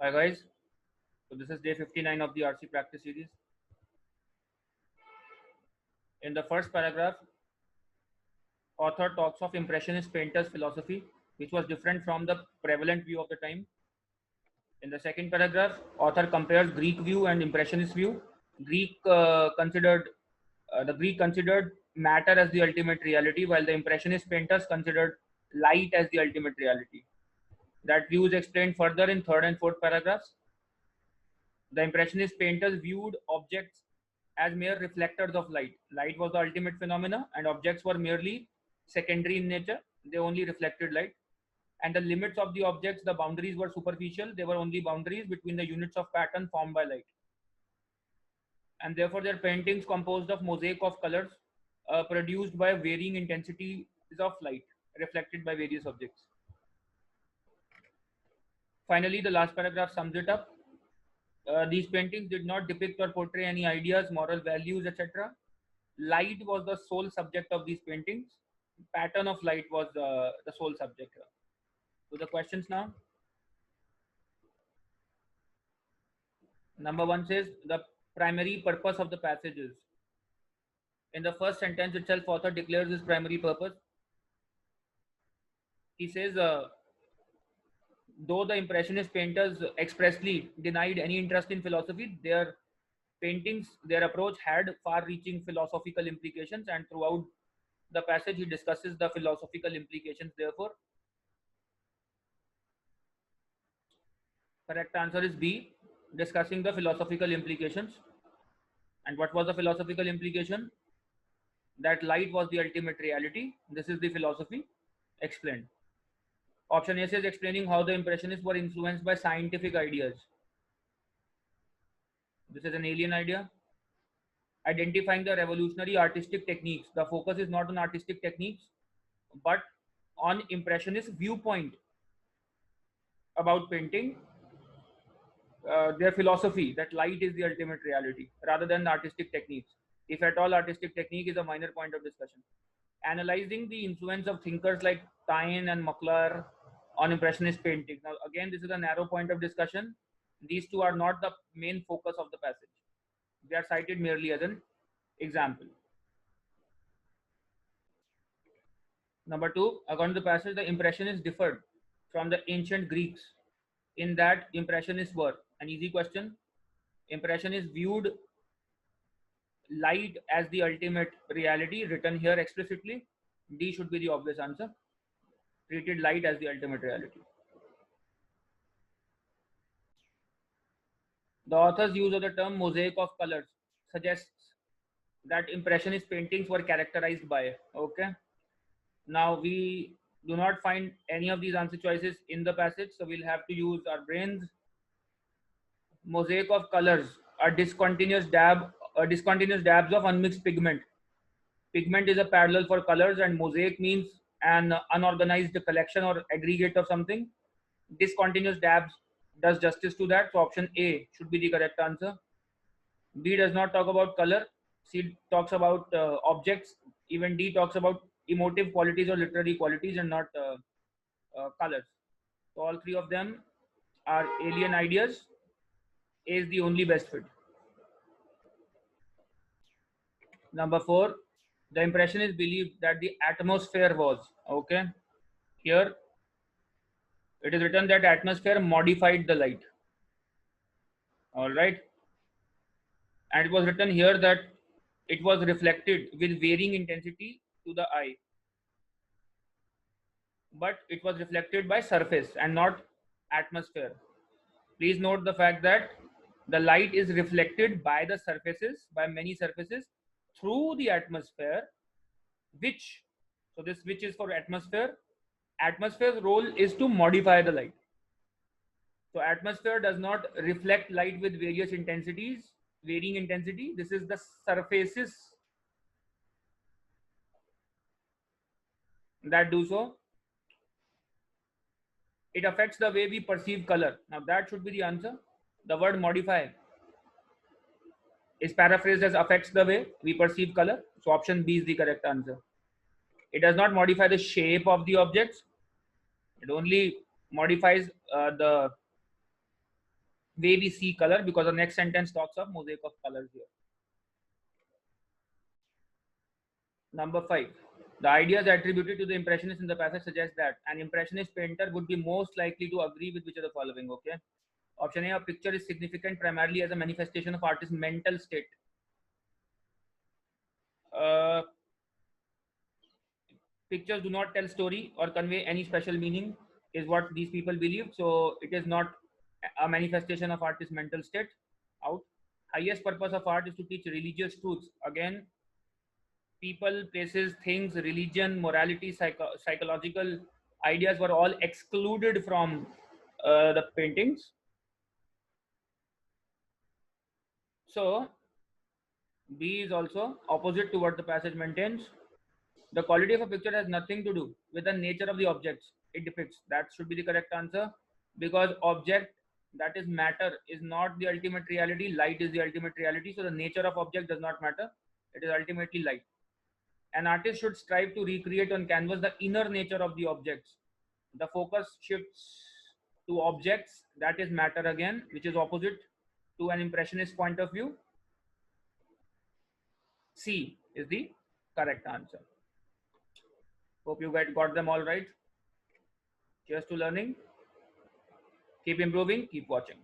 Hi guys, so this is day 59 of the RC practice series. In the first paragraph, author talks of Impressionist painters' philosophy, which was different from the prevalent view of the time. In the second paragraph, author compares Greek view and Impressionist view. Greek considered the Greek considered matter as the ultimate reality, while the Impressionist painters considered light as the ultimate reality. That view is explained further in third and fourth paragraphs. The Impressionist painters viewed objects as mere reflectors of light. Light was the ultimate phenomena, and objects were merely secondary in nature. They only reflected light. And the limits of the objects, the boundaries were superficial. They were only boundaries between the units of pattern formed by light. And therefore, their paintings composed of mosaic of colors produced by varying intensities of light reflected by various objects. Finally, the last paragraph sums it up. These paintings did not depict or portray any ideas, moral values, etc. Light was the sole subject of these paintings. Pattern of light was the sole subject. So the questions now. Number one says the primary purpose of the passages. In the first sentence itself, author declares his primary purpose. He says, though the Impressionist painters expressly denied any interest in philosophy, their paintings, their approach had far-reaching philosophical implications, and throughout the passage he discusses the philosophical implications. Therefore, correct answer is B, discussing the philosophical implications. And what was the philosophical implication? That light was the ultimate reality. This is the philosophy explained. Option A says explaining how the Impressionists were influenced by scientific ideas. This is an alien idea. Identifying the revolutionary artistic techniques. The focus is not on artistic techniques, but on Impressionist viewpoint about painting, their philosophy that light is the ultimate reality rather than the artistic techniques. If at all, artistic technique is a minor point of discussion. Analyzing the influence of thinkers like Taine and Maklar on Impressionist painting. Now, again, this is a narrow point of discussion. These two are not the main focus of the passage. They are cited merely as an example. Number two, according to the passage, the Impressionists differed from the ancient Greeks in that Impressionists were, an easy question, Impressionists viewed light as the ultimate reality, written here explicitly. D should be the obvious answer. Treated light as the ultimate reality. The author's use of the term mosaic of colors suggests that Impressionist paintings were characterized by, okay. Now we do not find any of these answer choices in the passage, so we'll have to use our brains. Mosaic of colors are discontinuous dabs of unmixed pigment. Pigment is a parallel for colors, and mosaic means an unorganized collection or aggregate of something. Discontinuous dabs does justice to that, so option A should be the correct answer. B does not talk about color. C talks about objects. Even D talks about emotive qualities or literary qualities and not colors. So all three of them are alien ideas. A is the only best fit. Number four, the Impressionists believed that the atmosphere was, okay. Here it is written that atmosphere modified the light. All right. And it was written here that it was reflected with varying intensity to the eye. But it was reflected by surface and not atmosphere. Please note the fact that the light is reflected by the surfaces, by many surfaces through the atmosphere, which, so this which is for atmosphere. Atmosphere's role is to modify the light. So atmosphere does not reflect light with various intensities, varying intensity. This is the surfaces that do so. It affects the way we perceive color. Now that should be the answer. The word modify is paraphrased as affects the way we perceive color. So option B is the correct answer. It does not modify the shape of the objects. It only modifies the way we see color, because the next sentence talks of mosaic of colors here. Number 5. The ideas attributed to the impressionist in the passage suggest that an impressionist painter would be most likely to agree with which of the following. Okay. Option A, a picture is significant primarily as a manifestation of artist's mental state. Pictures do not tell story or convey any special meaning, is what these people believe. So it is not a manifestation of artist's mental state. Out. Highest purpose of art is to teach religious truths. Again, people, places, things, religion, morality, psychological ideas were all excluded from the paintings. So B is also opposite to what the passage maintains. The quality of a picture has nothing to do with the nature of the objects it depicts. That should be the correct answer, because object, that is matter, is not the ultimate reality. Light is the ultimate reality. So the nature of object does not matter. It is ultimately light. An artist should strive to recreate on canvas the inner nature of the objects. The focus shifts to objects, that is matter again, which is opposite to an impressionist point of view. C is the correct answer. Hope you guys got them all right. Cheers to learning. Keep improving, keep watching.